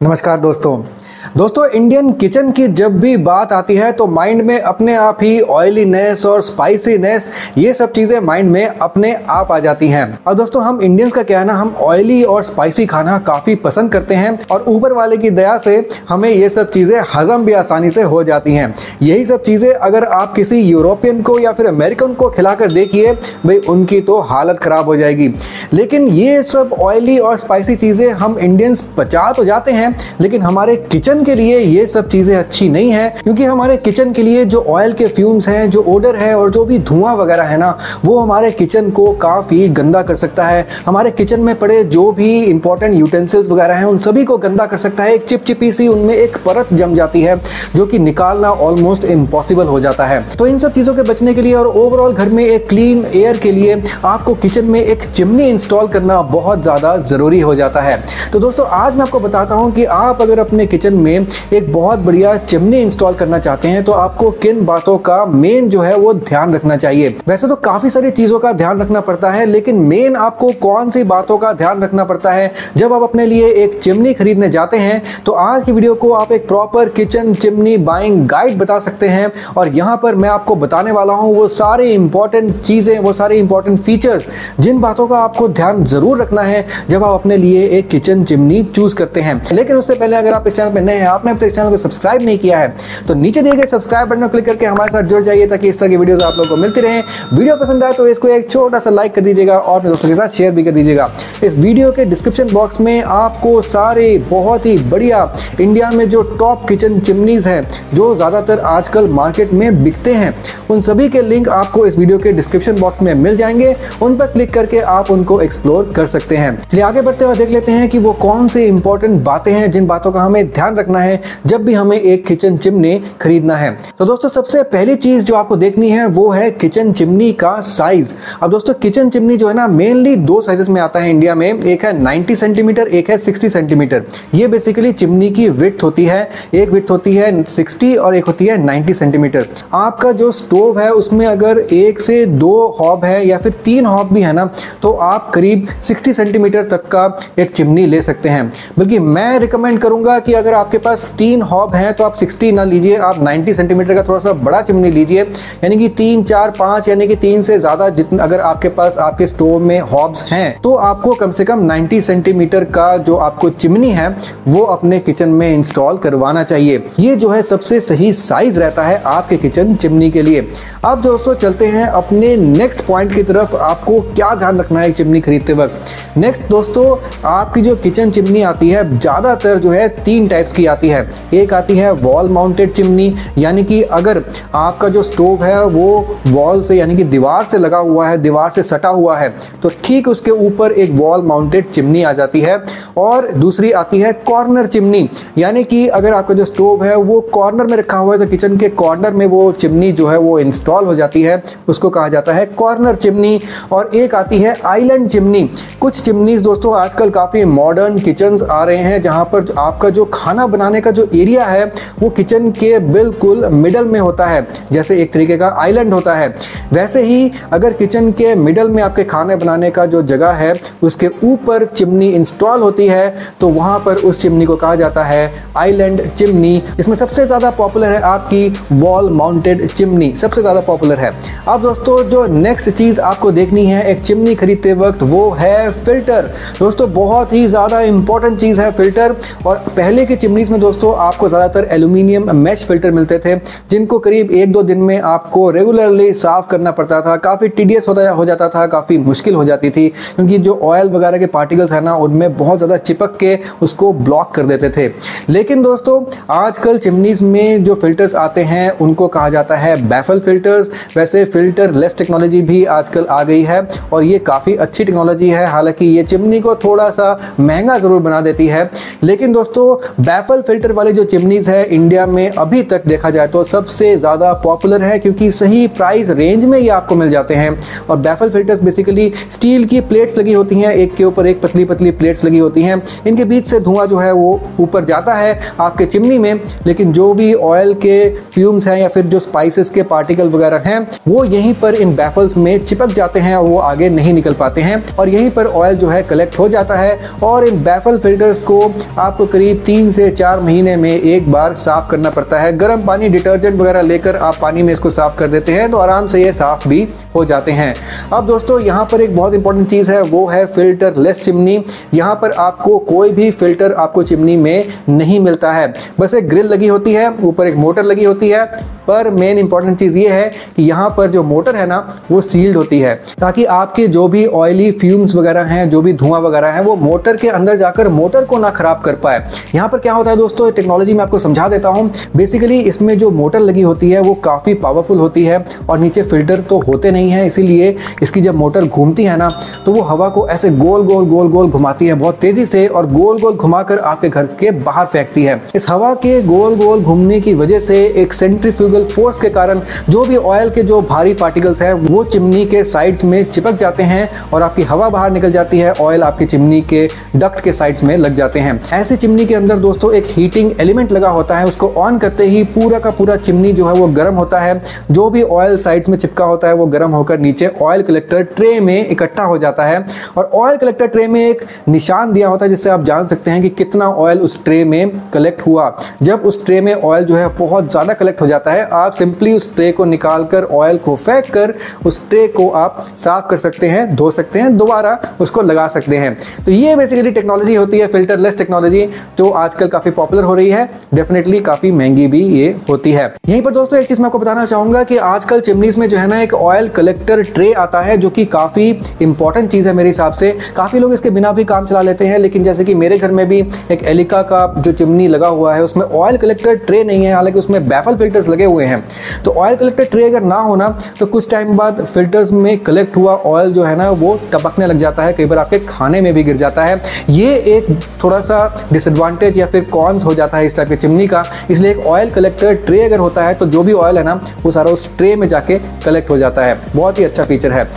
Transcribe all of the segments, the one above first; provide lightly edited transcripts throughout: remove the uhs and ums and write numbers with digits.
नमस्कार दोस्तों Indian kitchen की जब भी बात आती है तो माइंड में अपने आप ही ऑयलीनेस और स्पाइसीनेस ये सब चीज़ें माइंड में अपने आप आ जाती हैं। और दोस्तों हम इंडियंस का क्या है ना, हम ऑयली और स्पाइसी खाना काफ़ी पसंद करते हैं और ऊपर वाले की दया से हमें ये सब चीज़ें हजम भी आसानी से हो जाती हैं। यही सब चीज़ें अगर आप किसी यूरोपियन को या फिर अमेरिकन को खिलाकर देखिए भाई, उनकी तो हालत ख़राब हो जाएगी। लेकिन ये सब ऑयली और स्पाइसी चीज़ें हम इंडियंस पचा तो जाते हैं, लेकिन हमारे किचन के लिए ये सब चीजें अच्छी नहीं है, क्योंकि हमारे किचन के लिए जो ऑयल के फ्यूम्स हैं, जो ओडर है और जो भी धुआं वगैरह है ना, वो हमारे किचन को काफी गंदा कर सकता है। हमारे किचन में पड़े जो भी इंपॉर्टेंट यूटेंसिल्स वगैरह हैं उन सभी को गंदा कर सकता है। एक चिपचिपी सी उनमें एक परत जम जाती है जो कि निकालना ऑलमोस्ट इम्पॉसिबल हो जाता है। तो इन सब चीजों के बचने के लिए और ओवरऑल घर में एक क्लीन एयर के लिए आपको किचन में एक चिमनी इंस्टॉल करना बहुत ज्यादा जरूरी हो जाता है। तो दोस्तों आज मैं आपको बताता हूं कि आप अगर अपने किचन में एक बहुत बढ़िया चिमनी इंस्टॉल करना चाहते हैं तो आपको किन बातों का मेन जो है वो ध्यान रखना चाहिए। वैसे तो काफी सारी चीजों का ध्यान रखना पड़ता है, लेकिन मेन आपको कौन सी बातों का ध्यान रखना पड़ता है जब आप अपने लिए एक चिमनी खरीदने जाते हैं। तो आज की वीडियो को आप एक proper kitchen chimney buying guide बता सकते हैं और यहां पर मैं आपको बताने वाला हूं वो सारे इंपॉर्टेंट चीजें, वो सारे इंपॉर्टेंट फीचर्स जिन बातों का आपको ध्यान जरूर रखना है जब आप अपने लिए एक किचन चिमनी चूज करते हैं। लेकिन उससे पहले अगर आप इस चैनल पर नए हैं, आपने अब तक इस चैनल को सब्सक्राइब नहीं किया है, तो नीचे दिए गए सब्सक्राइब बटन को क्लिक करके हमारे साथ जुड़ जाइए ताकि इस तरह की वीडियोस आप लोगों को मिलती रहें। वीडियो पसंद आए तो इसको एक छोटा सा लाइक कर दीजिएगा और अपने दोस्तों के साथ शेयर भी कर दीजिएगा। इस वीडियो के डिस्क्रिप्शन बॉक्स में आपको सारे बहुत ही बढ़िया इंडिया में जो टॉप किचन चिमनीज हैं, जो ज्यादातर आजकल मार्केट में बिकते हैं, उन सभी के लिंक आपको इस वीडियो के डिस्क्रिप्शन बॉक्स में मिल जाएंगे। उन पर क्लिक करके आप उनको एक्सप्लोर कर सकते हैं। चलिए आगे बढ़ते हुए देख लेते हैं कि वो कौन सी इंपॉर्टेंट बातें हैं जिन बातों का हमें ध्यान रखना है जब भी हमें एक किचन चिमनी खरीदना है। तो दोस्तों सबसे पहली चीज जो आपको देखनी है वो है किचन चिमनी का साइज। अब दोस्तों किचन चिमनी जो है ना, मेनली दो साइजेस में आता है इंडिया में, एक है 90 सेंटीमीटर, एक है 60 सेंटीमीटर। ये बेसिकली चिमनी की विड्थ होती है, एक विड्थ होती है 60 और एक होती है 90 सेंटीमीटर। आपका जो स्टोव है उसमें अगर एक से दो हॉब है या फिर 3 हॉब भी है ना, तो आप करीब 60 सेंटीमीटर तक का एक चिमनी ले सकते हैं। बल्कि मैं रिकमेंड करूंगा कि अगर आपके पास 3 हॉब हैं तो आप 60 ना लीजिए, आप 90 सेंटीमीटर का थोड़ा सा बड़ा चिमनी लीजिए, यानी कि 3, 4, 5 यानी कि 3 से ज्यादा जितना अगर आपके पास आपके स्टोव में हॉब्स हैं तो आपको कम से कम 90 सेंटीमीटर का जो आपको चिमनी है वो अपने किचन में इंस्टॉल करवाना चाहिए। ये जो है सबसे सही साइज रहता है आपके किचन चिमनी के लिए। अब दोस्तों चलते हैं अपने नेक्स्ट पॉइंट की तरफ। आपको क्या ध्यान रखना है चिमनी खरीदते वक्त। नेक्स्ट दोस्तों, आपकी जो किचन चिमनी आती है ज्यादातर जो है 3 टाइप्स की आती है। एक आती है वॉल माउंटेड चिमनी, यानी कि अगर आपका जो स्टोव है वो वॉल से यानी कि दीवार से लगा हुआ है, दीवार से सटा हुआ है, तो ठीक उसके ऊपर एक वॉल माउंटेड चिमनी आ जाती है। और दूसरी आती है कॉर्नर चिमनी, यानी कि अगर आपका जो स्टोव है वो कॉर्नर में रखा हुआ है तो किचन के कॉर्नर में वो चिमनी जो है वो इंस्टॉल हो जाती है, उसको कहा जाता है कॉर्नर चिमनी। और एक आती है आइलैंड चिमनी। कुछ चिमनीज दोस्तों आजकल काफी मॉडर्न किचन्स आ रहे हैं जहां पर आपका जो खाना बनाने का जो एरिया है वो किचन के बिल्कुल मिडल में होता है, जैसे एक तरीके का आइलैंड होता है। वैसे ही अगर किचन के मिडल में आपके खाने बनाने का जो जगह है उसके ऊपर चिमनी इंस्टॉल होती है तो वहां पर उस चिमनी को कहा जाता है आइलैंड चिमनी। इसमें सबसे ज्यादा पॉपुलर है आपकी वॉल माउंटेड चिमनी, सबसे ज्यादा पॉपुलर है। अब दोस्तों जो नेक्स्ट चीज आपको देखनी है एक चिमनी खरीदते वक्त वो है फिल्टर। दोस्तों बहुत ही ज्यादा इंपॉर्टेंट चीज है फिल्टर। और पहले की चिमनीज में दोस्तों आपको ज्यादातर एल्यूमिनियम मैश फिल्टर मिलते थे, जिनको करीब 1-2 दिन में आपको रेगुलरली साफ करना पड़ता था। काफी टीडियस हो जाता था, काफी मुश्किल हो जाती थी, क्योंकि जो ऑयल वगैरह के पार्टिकल्स है ना उनमें बहुत ज्यादा चिपक के उसको ब्लॉक कर देते थे। लेकिन दोस्तों आजकल चिमनीज में जो फिल्टर्स आते हैं उनको कहा जाता है बैफल फिल्टर्स। वैसे फिल्टर लेस टेक्नोलॉजी भी आजकल आ गई है और ये काफी अच्छी टेक्नोलॉजी है। हालांकि ये चिमनी को थोड़ा सा महंगा जरूर बना देती है, लेकिन दोस्तों बैफल फिल्टर वाले जो चिमनीज है इंडिया में अभी तक देखा जाए तो सबसे ज़्यादा पॉपुलर है, क्योंकि सही प्राइस रेंज में ये आपको मिल जाते हैं। और बैफल फिल्टर्स बेसिकली स्टील की प्लेट्स लगी होती हैं, एक के ऊपर एक पतली पतली प्लेट्स लगी होती हैं। इनके बीच से धुआं जो है वो ऊपर जाता है आपके चिमनी में, लेकिन जो भी ऑयल के फ्यूम्स हैं या फिर जो स्पाइसेस के पार्टिकल वगैरह हैं वो यहीं पर इन बैफल्स में चिपक जाते हैं और वो आगे नहीं निकल पाते हैं, और यहीं पर ऑयल जो है कलेक्ट हो जाता है। और इन बैफल फिल्टर्स को आपको करीब 3 से 4 महीने में एक बार साफ करना पड़ता है। गर्म पानी, डिटर्जेंट वगैरह लेकर आप पानी में इसको साफ कर देते हैं तो आराम से ये साफ भी हो जाते हैं। अब दोस्तों यहाँ पर एक बहुत इंपॉर्टेंट चीज़ है, वो है फिल्टर लेस चिमनी। यहाँ पर आपको कोई भी फिल्टर आपको चिमनी में नहीं मिलता है, बस एक ग्रिल लगी होती है, ऊपर एक मोटर लगी होती है। पर मेन इंपॉर्टेंट चीज़ ये है कि यहाँ पर जो मोटर है ना वो सील्ड होती है, ताकि आपके जो भी ऑयली फ्यूम्स वगैरह हैं, जो भी धुआं वगैरह है, वो मोटर के अंदर जाकर मोटर को ना खराब कर पाए। यहाँ पर क्या होता है दोस्तों, टेक्नोलॉजी में आपको समझा देता हूँ। बेसिकली इसमें जो मोटर लगी होती है वो काफ़ी पावरफुल होती है और नीचे फिल्टर तो होते नहीं है, इसीलिए इसकी जब मोटर घूमती है ना तो वो हवा को ऐसे गोल गोल गोल गोल घुमाती है बहुत तेजी से, और गोल गोल घुमाकर आपके घर के बाहर फेंकती है। इस हवा के गोल गोल घूमने की वजह से एक सेंट्रीफ्यूगल फोर्स के कारण जो भी ऑयल के जो भारी पार्टिकल्स हैं वो चिमनी के साइड्स में चिपक जाते हैं और आपकी हवा बाहर निकल जाती है, ऑयल आपकी चिमनी के डक्ट के साइड्स में लग जाते हैं। ऐसे चिमनी के अंदर दोस्तों एक हीटिंग एलिमेंट लगा होता है, उसको ऑन करते ही पूरा का पूरा चिमनी जो है वो गर्म होता है। जो भी ऑयल साइड्स में चिपका होता है वो गर्म होकर नीचे ऑयल कलेक्टर ट्रे में इकट्ठा हो जाता है, और ऑयल कलेक्टर ट्रे में एक निशान दिया होता है जिससे आप जान सकते हैं कि कितना ऑयल उस ट्रे में कलेक्ट हुआ। जब उस ट्रे में ऑयल जो है बहुत ज़्यादा कलेक्ट हो जाता है, आप सिंपली उस ट्रे को निकालकर ऑयल को फेंक कर उस ट्रे को आप साफ कर सकते हैं, धो सकते हैं, दोबारा उसको लगा सकते हैं। तो ये बेसिकली टेक्नोलॉजी होती है फिल्टरलेस टेक्नोलॉजी, जो आजकल काफ़ी पॉपुलर हो रही है। डेफिनेटली काफ़ी महंगी भी ये होती है। यहीं पर दोस्तों एक चीज़ मैं आपको बताना चाहूँगा कि आजकल चिमनीज में जो है ना एक ऑयल कलेक्टर ट्रे आता है, जो कि काफ़ी इंपॉर्टेंट चीज़ है मेरे हिसाब से। काफ़ी लोग इसके बिना भी काम चला लेते हैं, लेकिन जैसे कि मेरे घर में भी एक एलिका का जो चिमनी लगा हुआ है उसमें ऑयल कलेक्टर ट्रे नहीं है, हालांकि उसमें बैफल फिल्टर्स लगे हुए हैं। तो ऑयल कलेक्टर ट्रे अगर ना होना तो कुछ टाइम बाद फिल्टर्स में कलेक्ट हुआ ऑयल जो है ना वो टपकने लग जाता है, कई बार आपके खाने में भी गिर जाता है। ये एक थोड़ा सा डिसएडवांटेज या फिर कॉन्स हो जाता है इस टाइप के चिमनी का। इसलिए एक ऑयल कलेक्टर ट्रे अगर होता है तो जो भी ऑयल है ना वो सारा उस ट्रे में जाके कलेक्ट हो जाता है। बहुत ही अच्छा फीचर है।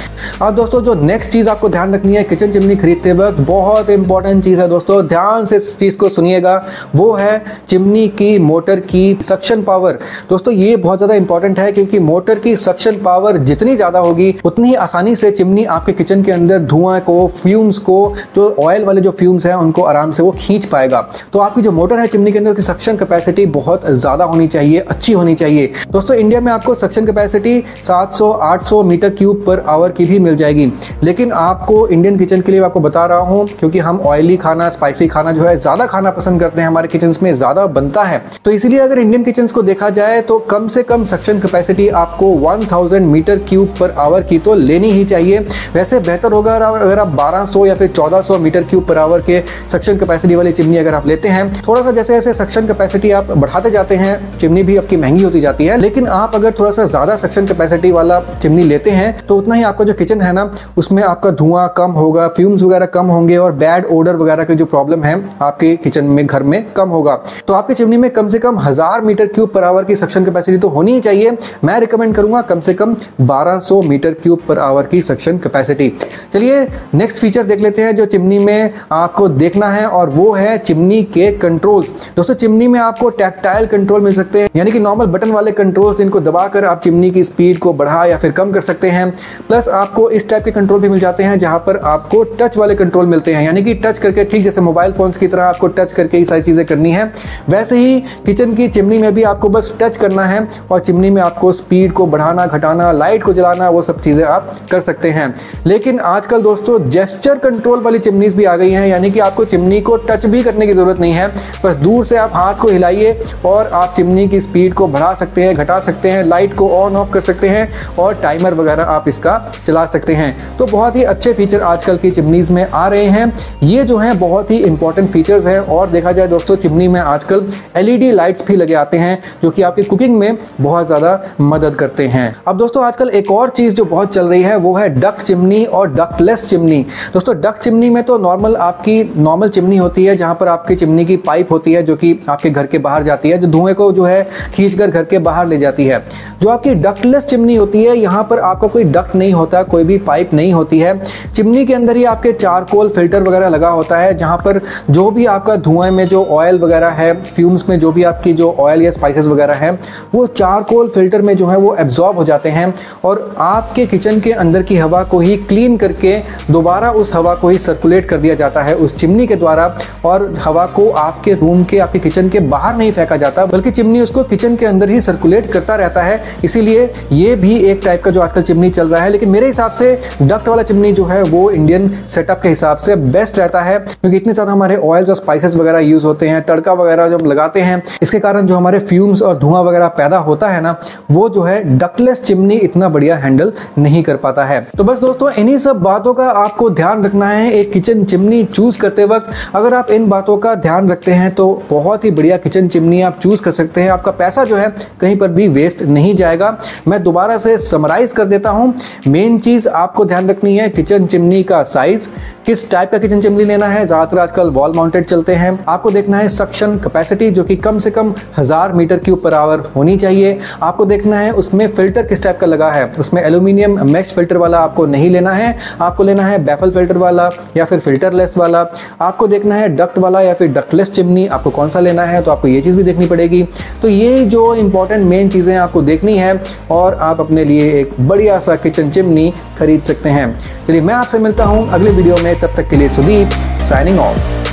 अब दोस्तों जो नेक्स्ट चीज़ आपको ध्यान रखनी है किचन चिमनी खरीदते वक्त, बहुत इंपॉर्टेंट चीज़ है दोस्तों, ध्यान से इस चीज़ को सुनिएगा, वो है चिमनी की मोटर की सक्शन पावर। दोस्तों ये बहुत ज़्यादा इंपॉर्टेंट है, क्योंकि मोटर की सक्शन पावर जितनी ज़्यादा होगी उतनी ही आसानी से चिमनी आपके किचन के अंदर धुआं को, फ्यूम्स को, जो ऑयल वाले जो फ्यूम्स हैं उनको आराम से वो खींच पाएगा। तो आपकी जो मोटर है चिमनी के अंदर की सक्शन कैपेसिटी बहुत ज़्यादा होनी चाहिए, अच्छी होनी चाहिए। दोस्तों इंडिया में आपको suction capacity 700-800 metre cube per hour की भी मिल जाएगी, लेकिन आपको इंडियन किचन के लिए आपको बता रहा हूँ, क्योंकि हम ऑयली खाना, स्पाइसी खाना जो है ज़्यादा खाना पसंद करते हैं, हमारे किचन में ज़्यादा बनता है, तो इसीलिए अगर इंडियन किचन को देखा जाए तो कम से कम सक्शन कैपेसिटी आपको 1000 मीटर क्यूब पर आवर की तो लेनी ही चाहिए। वैसे बेहतर होगा अगर आप 1200 या फिर 1400 मीटर क्यूब पर आवर के सक्शन कैपेसिटी वाली चिमनी अगर आप लेते हैं। थोड़ा सा जैसे जैसे सक्शन कैपेसिटी आप बढ़ाते जाते हैं चिमनी भी आपकी महंगी होती जाती है, लेकिन आप अगर थोड़ा सा ज़्यादा सक्शन कैपेसिटी वाला चिमनी लेते हैं तो उतना ही आपका जो किचन है ना उसमें आपका धुआं कम होगा, फ्यूम्स वगैरह कम होंगे, और बैड ओडर वगैरह के जो प्रॉब्लम है आपके किचन में, घर में कम होगा। तो आपकी चिमनी में कम से कम 1000 मीटर क्यूब पर आवर की सक्शन कैपेसिटी तो होनी ही चाहिए। मैं रिकमेंड करूंगा कम से कम 1200 मीटर क्यूब पर आवर की सक्शन कैपेसिटी। चलिए नेक्स्ट फीचर देख लेते हैं जो चिमनी में आपको देखना है, और वो है चिमनी के कंट्रोल्स। दोस्तों चिमनी में आपको टैक्टाइल कंट्रोल मिल सकते हैं, यानी कि नॉर्मल बटन वाले कंट्रोल्स जिनको दबाकर आप चिमनी की स्पीड को बढ़ा या फिर कम कर सकते हैं। प्लस आपको इस टाइप के कंट्रोल भी मिल जाते हैं जहां पर आपको टच वाले कंट्रोल मिलते हैं, यानी कि टच करके, ठीक जैसे मोबाइल फोन्स की तरह आपको टच करके ये सारी चीजें करनी है, वैसे ही किचन की चिमनी में भी आपको बस टच करना है और चिमनी में आपको स्पीड को बढ़ाना, घटाना, लाइट को जलाना, वो सब चीजें आप कर सकते हैं। लेकिन आजकल दोस्तों जेस्चर कंट्रोल वाली चिमनीज भी आ गई हैं, यानी कि आपको चिमनी को टच भी करने की जरूरत नहीं है, बस दूर से आप हाथ को हिलाइए और आप चिमनी की स्पीड को बढ़ा सकते हैं, घटा सकते हैं, लाइट को ऑन ऑफ कर सकते हैं और टाइमर वगैरह आप इसका चला सकते हैं। तो बहुत ही अच्छे फीचर आजकल की चिमनीज में आ रहे हैं। ये जो हैं बहुत ही इंपॉर्टेंट फीचर्स हैं। और देखा जाए दोस्तों चिमनी में आजकल LED लाइट्स भी लगे आते हैं जो कि आपके कुकिंग में बहुत ज़्यादा मदद करते हैं। अब दोस्तों आजकल एक और चीज़ जो बहुत चल रही है वो है डक्ट चिमनी और डक्टलेस चिमनी। दोस्तों डक्ट चिमनी में तो नॉर्मल चिमनी होती है, जहाँ पर आपकी चिमनी की पाइप होती है जो कि आपके घर के बाहर जाती है, जो धुएं को जो है खींचकर घर के बाहर ले जाती है। जो आपकी डक्टलेस चिमनी होती है, यहाँ पर आपका कोई डक्ट नहीं होता, कोई भी पाइप नहीं होती है। चिमनी के अंदर ही आपके चारकोल फिल्टर वगैरह लगा होता है, जहाँ पर जो भी आपका धुएं में जो ऑयल वगैरह है, फ्यूम्स में जो भी आपकी जो ऑयल या स्पाइसेस वगैरह है, वो चारकोल फिल्टर में जो है वो एब्जॉर्ब हो जाते हैं और आपके किचन के अंदर की हवा को ही क्लीन करके दोबारा उस हवा को ही सर्कुलेट कर दिया जाता है उस चिमनी के द्वारा, और हवा को आपके रूम के, आपके किचन के बाहर नहीं फेंका जाता, बल्कि चिमनी उसको किचन के अंदर ही सर्कुलेट करता रहता है। इसीलिए ये भी एक टाइप का जो आजकल चिमनी चल रहा है। लेकिन मेरे हिसाब से डक्ट वाला चिमनी जो है वो इंडियन सेटअप के हिसाब से बेस्ट रहता है, क्योंकि इतने ज़्यादा हमारे ऑयल्स और स्पाइसेस वगैरह यूज होते हैं, तड़का वगैरह जब लगाते हैं, इसके कारण जो हमारे फ्यूम्स और धुआं वगैरह पैदा होता है ना, वो जो है डक्टलेस चिमनी इतना बढ़िया हैंडल नहीं कर पाता है। तो बस दोस्तों इन्हीं सब बातों का आपको ध्यान रखना है एक किचन चिमनी चूज करते वक्त। अगर आप इन बातों का ध्यान रखते हैं तो बहुत ही बढ़िया किचन चिमनी आप चूज कर सकते हैं। आपका पैसा जो है कहीं पर भी वेस्ट नहीं जाएगा। मैं दोबारा से समराइज कर देता हूं। मेन चीज आपको ध्यान रखनी है किचन चिमनी का साइज, किस टाइप का किचन चिमनी लेना है। ज्यादातर आजकल वॉल माउंटेड चलते हैं। आपको देखना है सक्शन कैपेसिटी जो कि कम से कम 1000 मीटर क्यूब पर आवर होनी चाहिए। आपको देखना है उसमें फिल्टर किस टाइप का लगा है, उसमें एल्यूमिनियम मैश फिल्टर वाला आपको नहीं लेना है, आपको लेना है बैफल फिल्टर वाला या फिर फिल्टरलेस वाला। आपको देखना है डक्ट वाला या फिर डक्टलेस चिमनी, आपको कौन सा लेना है, तो आपको ये चीज़ भी देखनी पड़ेगी। तो ये जो इंपॉर्टेंट मेन चीज़ें आपको देखनी है और आप अपने लिए एक बढ़िया सा किचन चिमनी खरीद सकते हैं। चलिए मैं आपसे मिलता हूँ अगले वीडियो में, तब तक के लिए सुदीप साइनिंग ऑफ।